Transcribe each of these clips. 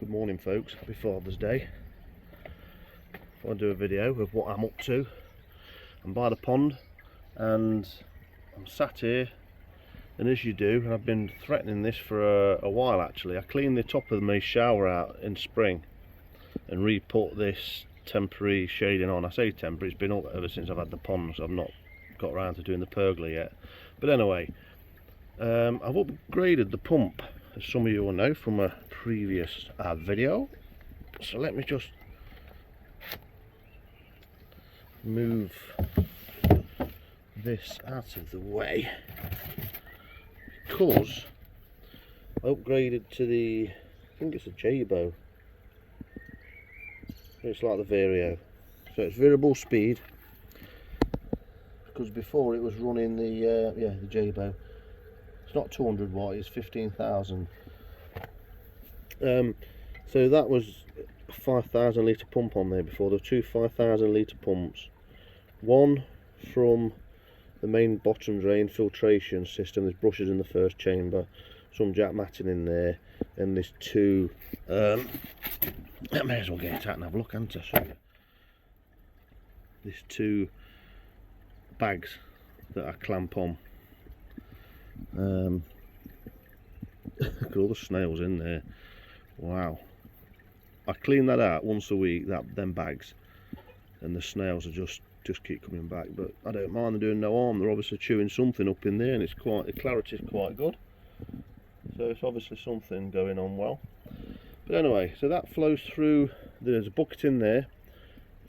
Good morning folks, happy Father's Day. I'll do a video of what I'm up to. I'm by the pond and I'm sat here, and as you do, and I've been threatening this for a while actually. I cleaned the top of my shower out in spring and re-put this temporary shading on. I say temporary, it's been up ever since I've had the pond, so I've not got around to doing the pergola yet. But anyway, I've upgraded the pump, as some of you will know from a previous video. So let me just move this out of the way, because I upgraded to the, I think it's a J-bow. It's like the Vario, so it's variable speed, because before it was running the J-bow. It's not 200 watt, it's 15,000. So that was a 5,000 litre pump on there before. There were two 5,000 litre pumps, one from the main bottom drain filtration system. There's brushes in the first chamber, some jack matting in there, and there's two I may as well get it out and have a look, can't I? Show you. There's two bags that I clamp on. Look at all the snails in there. Wow. I clean that out once a week, them bags, and the snails are just keep coming back, but I don't mind them doing no harm. They're obviously chewing something up in there, and it's quite, the clarity is quite good, so it's obviously something going on well. But anyway, so that flows through. There's a bucket in there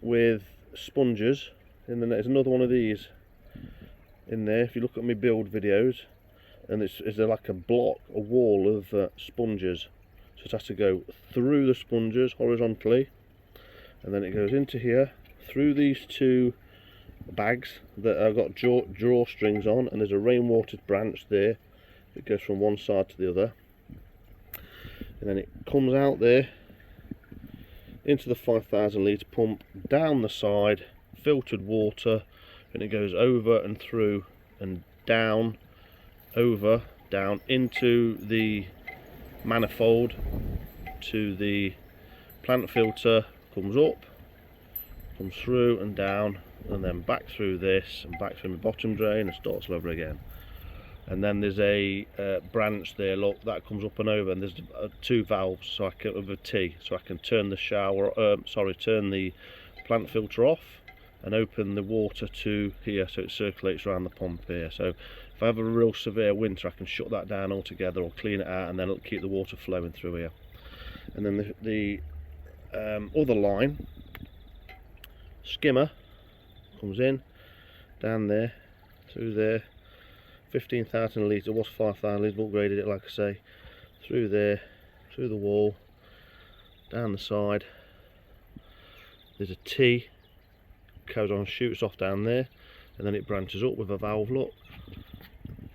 with sponges, and then there's another one of these in there. If you look at my build videos, and it's like a block, a wall of sponges, so it has to go through the sponges horizontally, and then it goes into here through these two bags that have got drawstrings on, and there's a rainwater branch there that goes from one side to the other, and then it comes out there into the 5,000 litre pump, down the side, filtered water, and it goes over and through and down, over, down into the manifold to the plant filter, comes up, comes through and down, and then back through this and back through the bottom drain and starts all over again. And then there's a branch there, look, that comes up and over, and there's two valves, so I can, with a T, so I can turn the turn the plant filter off and open the water to here, so it circulates around the pump here. So if I have a real severe winter, I can shut that down altogether or clean it out, and then it'll keep the water flowing through here. And then the other line, skimmer, comes in, down there, through there, 15,000 litre, was 5,000 litres, upgraded it like I say, through there, through the wall, down the side. There's a T, goes on, shoots off down there, and then it branches up with a valve look,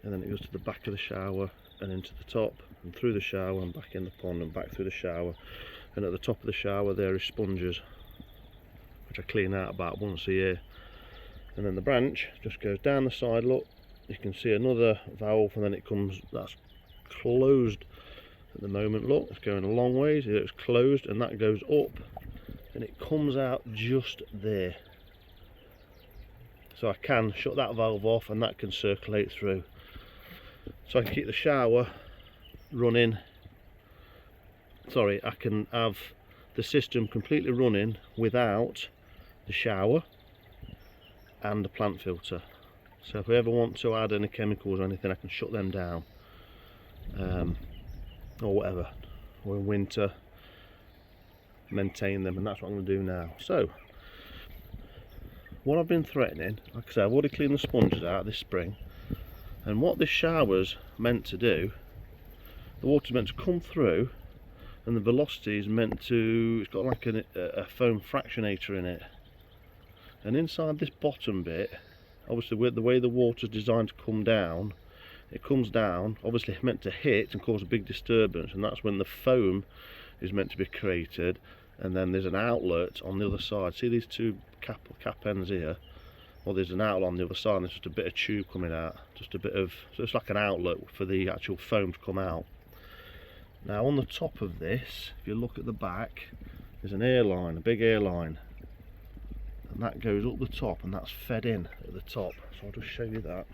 and then it goes to the back of the shower and into the top and through the shower and back in the pond and back through the shower. And at the top of the shower there is sponges, which I clean out about once a year. And then the branch just goes down the side, look, you can see another valve, and then it comes, that's closed at the moment, look, it's going a long ways, it's closed, and that goes up and it comes out just there. So I can shut that valve off and that can circulate through. So I can keep the shower running, I can have the system completely running without the shower and the plant filter. So if we ever want to add any chemicals or anything, I can shut them down, or whatever, or in winter maintain them, and that's what I'm going to do now. So what I've been threatening, like I said, I've already cleaned the sponges out this spring, and what this shower's meant to do, the water's meant to come through, and the velocity is meant to, it's got like a foam fractionator in it, and inside this bottom bit, obviously with the way the water's designed to come down, it comes down, obviously it's meant to hit and cause a big disturbance, and that's when the foam is meant to be created. And then there's an outlet on the other side. See these two cap ends here? Well, there's an outlet on the other side, and there's just a bit of tube coming out, just a bit of, so it's like an outlet for the actual foam to come out. Now on the top of this, if you look at the back, there's an airline, a big airline, and that goes up the top and that's fed in at the top. So I'll just show you that.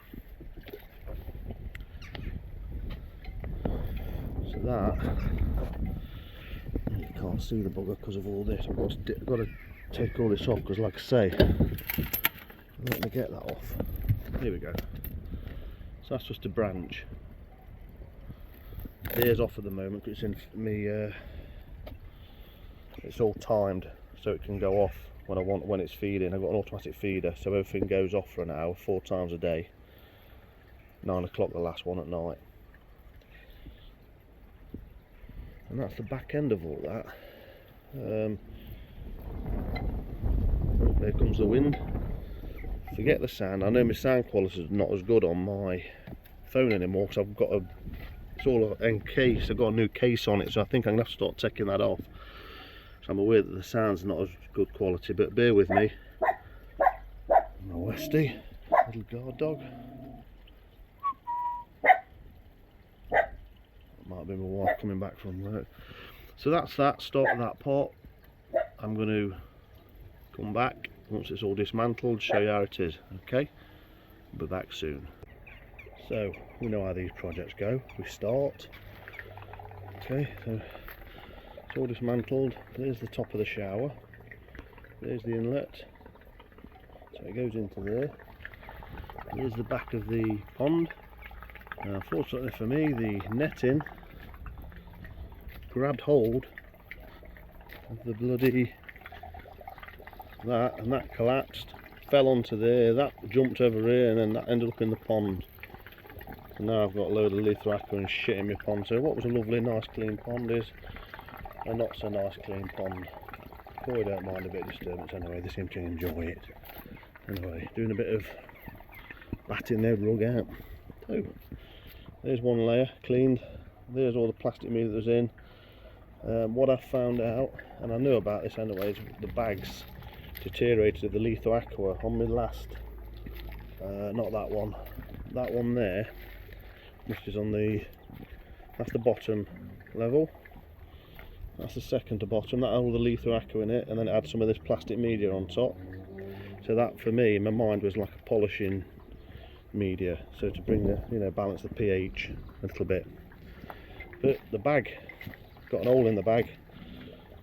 So that, you can't see the bugger because of all this. I've got to take all this off because, like I say, let me get that off. Here we go. So that's just a branch. The ear's off at the moment because it's in me. It's all timed so it can go off when I want, when it's feeding. I've got an automatic feeder, so everything goes off for an hour, 4 times a day. 9 o'clock the last one at night. And that's the back end of all that. Oh, there comes the wind. Forget the sound. I know my sound quality is not as good on my phone anymore because I've got a, it's all encased. I've got a new case on it, so I think I'm going to have to start taking that off. So I'm aware that the sound's not as good quality, but bear with me. My Westie, little guard dog. That might be my wife coming back from work. So that's that, start that pot. I'm going to come back once it's all dismantled, show you how it is, okay? I'll be back soon. So, we know how these projects go. We start, okay, so it's all dismantled. There's the top of the shower, there's the inlet, so it goes into there. There's the back of the pond. Now, fortunately for me, the netting grabbed hold of the bloody that, and that collapsed, fell onto there, that jumped over here, and then that ended up in the pond. And now I've got a load of lithoacre and shit in my pond. So what was a lovely nice clean pond is a not so nice clean pond. Boy, don't mind a bit of disturbance anyway, they seem to enjoy it. Anyway, doing a bit of batting their rug out. So there's one layer cleaned, there's all the plastic meat that was in. What I found out, and I knew about this anyway, is the bags deteriorated, the lithoacre on my last, not that one there, which is on the, that's the bottom level, that's the second to bottom, that had all the lithoacre in it, and then it had some of this plastic media on top. So that for me in my mind was like a polishing media, so to bring the, you know, balance the pH a little bit. But the bag got an hole in the bag,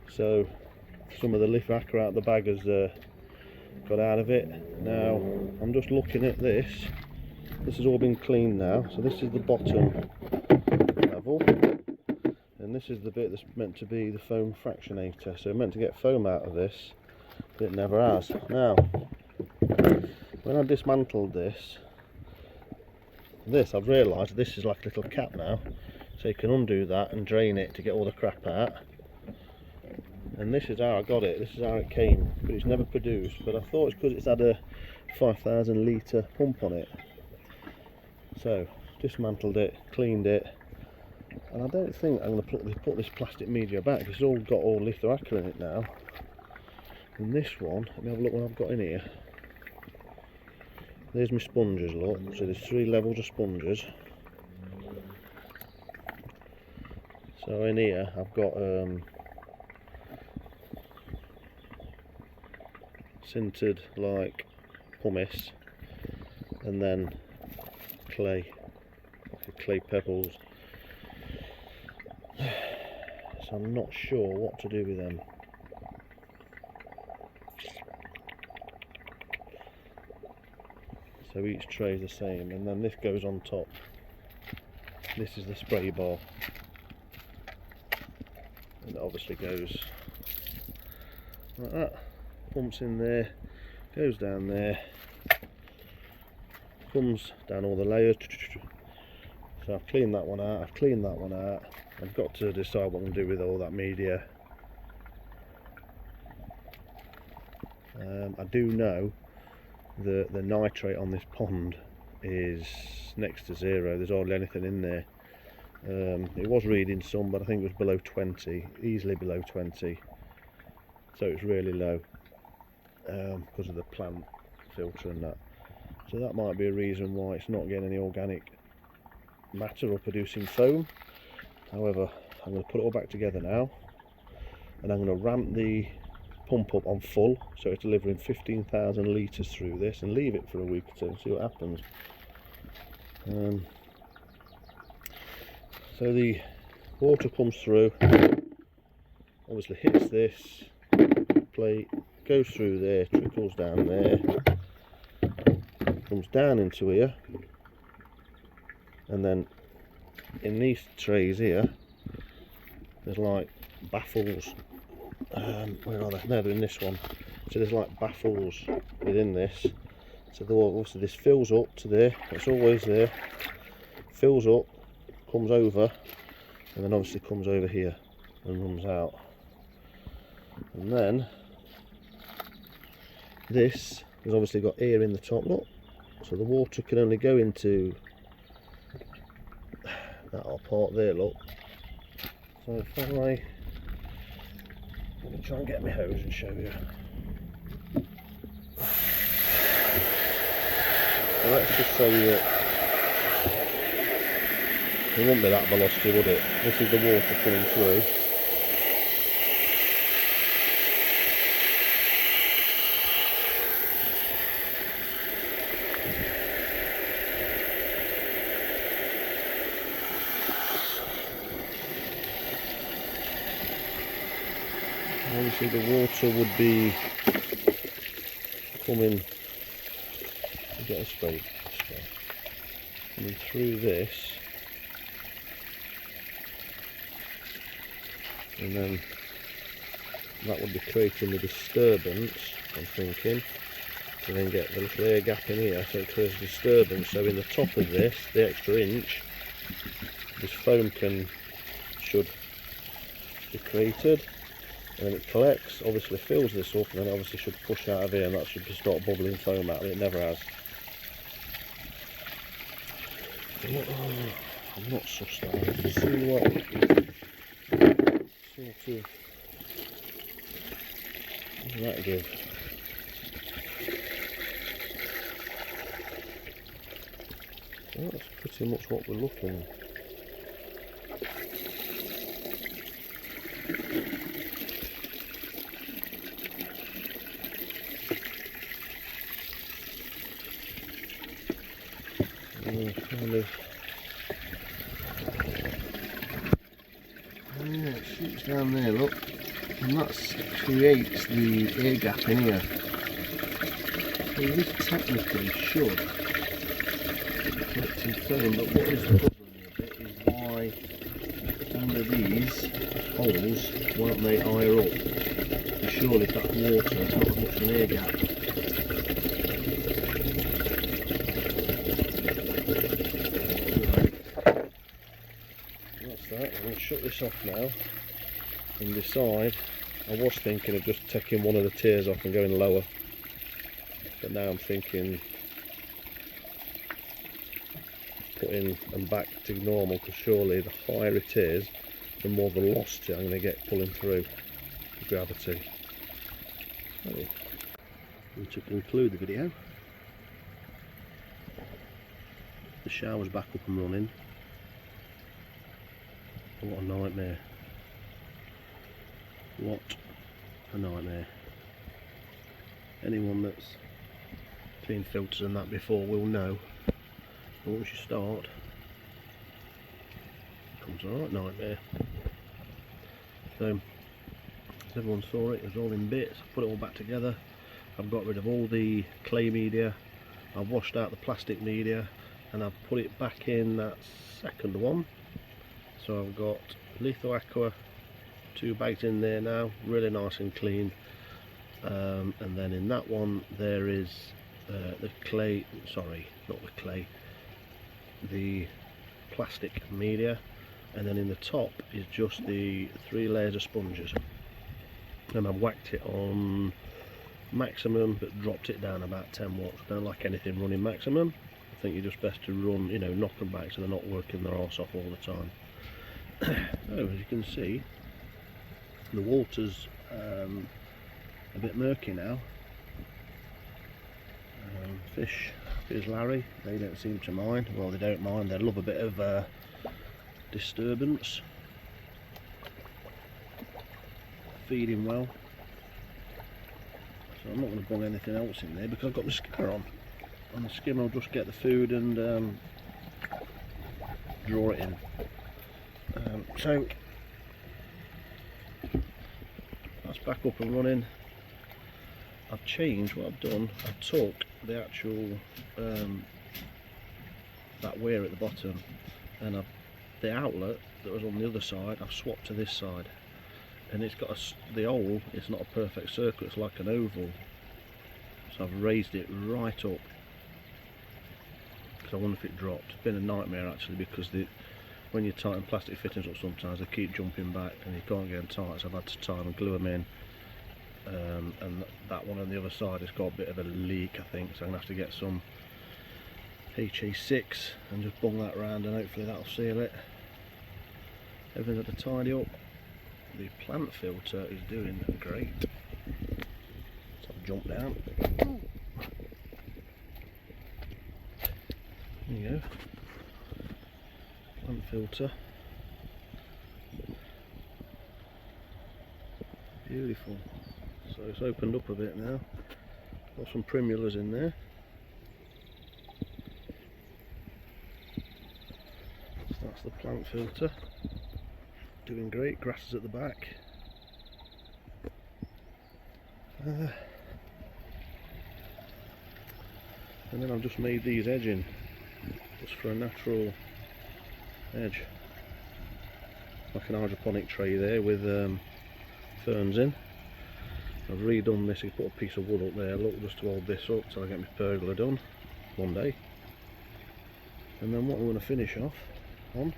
so some of the lithoacre out of the bag has got out of it. Now I'm just looking at this. This has all been cleaned now, so this is the bottom level, and this is the bit that's meant to be the foam fractionator. So meant to get foam out of this, but it never has. Now when I dismantled this I've realised this is like a little cap now, so you can undo that and drain it to get all the crap out. And this is how I got it, this is how it came, but it's never produced. But I thought it's because it's had a 5,000 litre pump on it. So dismantled it, cleaned it, and I don't think I'm going to put this plastic media back. It's all got all lithoacre in it now. And this one, let me have a look what I've got in here. There's my sponges, look, so there's 3 levels of sponges. So in here I've got sintered like pumice, and then clay, like clay pebbles. So I'm not sure what to do with them. So each tray is the same, and then this goes on top. This is the spray bar, and it obviously goes like that. Pumps in there, goes down there, comes down all the layers. So I've cleaned that one out, I've cleaned that one out. I've got to decide what I'm going to do with all that media. I do know that the nitrate on this pond is next to 0. There's hardly anything in there. It was reading some, but I think it was below 20, easily below 20. So it's really low because of the plant filter and that. So that might be a reason why it's not getting any organic matter or producing foam. However, I'm going to put it all back together now, and I'm going to ramp the pump up on full so it's delivering 15,000 litres through this, and leave it for a week or two and see what happens. So the water comes through, obviously hits this plate, goes through there, trickles down there, comes down into here, and then in these trays here there's like baffles. Where are they? No, they're in this one. So there's like baffles within this. So obviously this fills up to there. It's always there. Fills up, comes over, and then obviously comes over here and runs out. And then this has obviously got air in the top, look. So the water can only go into that whole part there, look. So if let me try and get my hose and show you. So let's just say that it wouldn't be that velocity, would it? This is the water coming through. Obviously the water would be coming, get it straight, coming through this, and then that would be creating the disturbance, I'm thinking, to then get the little air gap in here, so it creates disturbance. So in the top of this, the extra inch, this foam should be created, and then it collects, obviously fills this up, and then obviously should push out of here, and that should just start bubbling foam out, but it never has. I'm not so starting to see what sort of that give. So that's pretty much what we're looking. Kind of, yeah, it shoots down there, look, and that creates the air gap in here. So this technically should be collecting foam, but what is bothering me a bit is why under these holes won't they air up? Because surely if that's water, it's not as much of an air gap. I'm going to shut this off now and decide. I was thinking of just taking one of the tiers off and going lower, but now I'm thinking putting them back to normal, because surely the higher it is, the more velocity I'm going to get pulling through the gravity. And to conclude the video, the shower's back up and running. What a nightmare. What a nightmare. Anyone that's cleaned filters and that before will know that once you start, it becomes a right nightmare. So, as everyone saw it was all in bits. I put it all back together. I've got rid of all the clay media. I've washed out the plastic media, and I've put it back in that second one. So I've got Litho Aqua, 2 bags in there now, really nice and clean. And then in that one there is the clay, sorry, not the clay, the plastic media, and then in the top is just the 3 layers of sponges. And I've whacked it on maximum, but dropped it down about 10 watts. I don't like anything running maximum. I think you're just best to run, you know, knock them back so they're not working their arse off all the time. So as you can see, the water's a bit murky now. Fish is Larry, they don't seem to mind. Well, they don't mind, they love a bit of disturbance. feeding well, so I'm not going to bung anything else in there because I've got the skimmer on, and the skimmer will just get the food and draw it in. So that's back up and running. I've changed what I've done. I took the actual that weir at the bottom, and the outlet that was on the other side I've swapped to this side, and it's got the hole, it's not a perfect circle, it's like an oval, so I've raised it right up because I wonder if it dropped. It's been a nightmare actually, because when you tighten plastic fittings up sometimes they keep jumping back and you can't get them tight, so I've had to tie them and glue them in. And that one on the other side has got a bit of a leak, I think, so I'm going to have to get some HA6 and just bung that round, and hopefully that'll seal it. Everything's got to tidy up. The plant filter is doing great. So I've jumped down. There you go. Plant filter. Beautiful. So it's opened up a bit now. Got some primulas in there. So that's the plant filter. Doing great. Grasses at the back. And then I've just made these edging just for a natural edge, like an hydroponic tray there with ferns in. I've redone this. I put a piece of wood up there, look, just to hold this up till I get my pergola done one day. And then what I'm going to finish off on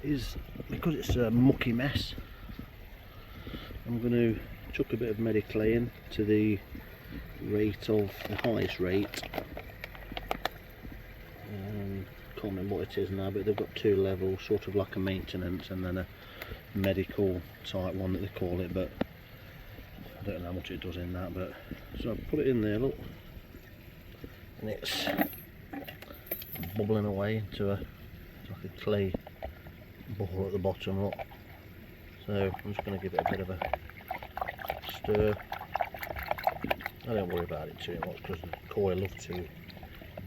is, because it's a mucky mess, I'm going to chuck a bit of Mediclay in to the rate of the highest rate. Can't remember what it is now, but they've got two levels, sort of like a maintenance and then a medical type one that they call it, but I don't know how much it does in that. But so I put it in there, look, and it's bubbling away into like a clay ball at the bottom, look. So I'm just going to give it a bit of a stir. I don't worry about it too much because the koi love to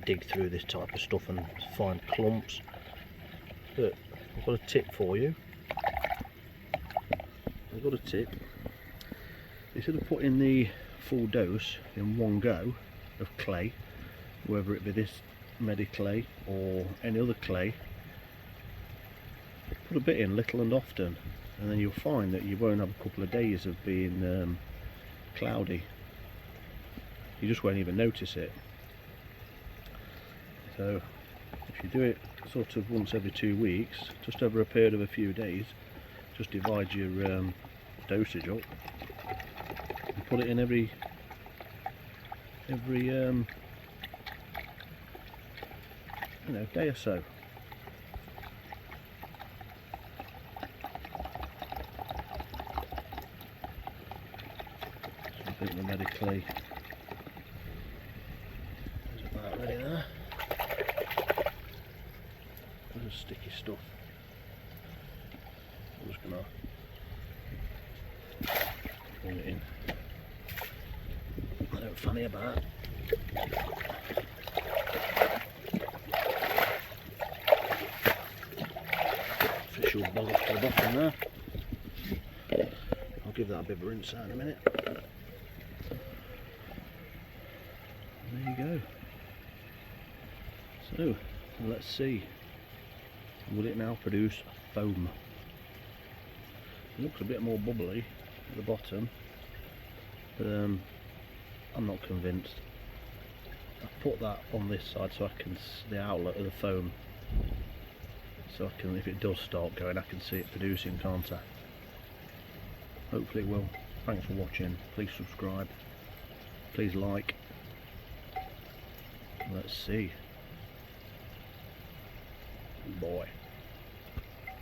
dig through this type of stuff and find clumps. But I've got a tip for you. I've got a tip. Instead of putting the full dose in one go of clay, whether it be this Mediclay or any other clay, put a bit in little and often, and then you'll find that you won't have a couple of days of being cloudy. You just won't even notice it. So if you do it sort of once every 2 weeks, just over a period of a few days, just divide your dosage up and put it in every day or so. So I think the Mediclay is about ready there. There's sticky stuff. I'm just gonna bring it in. I don't fanny about. Fish will bog off to the bottom there. I'll give that a bit of a rinse out in a minute. And there you go. So let's see. Will it now produce foam? It looks a bit more bubbly at the bottom, but I'm not convinced. I've put that on this side so I can see the outlet of the foam, so I can, if it does start going, I can see it producing, can't I? Hopefully it will. Thanks for watching. Please subscribe. Please like. Let's see. Boy.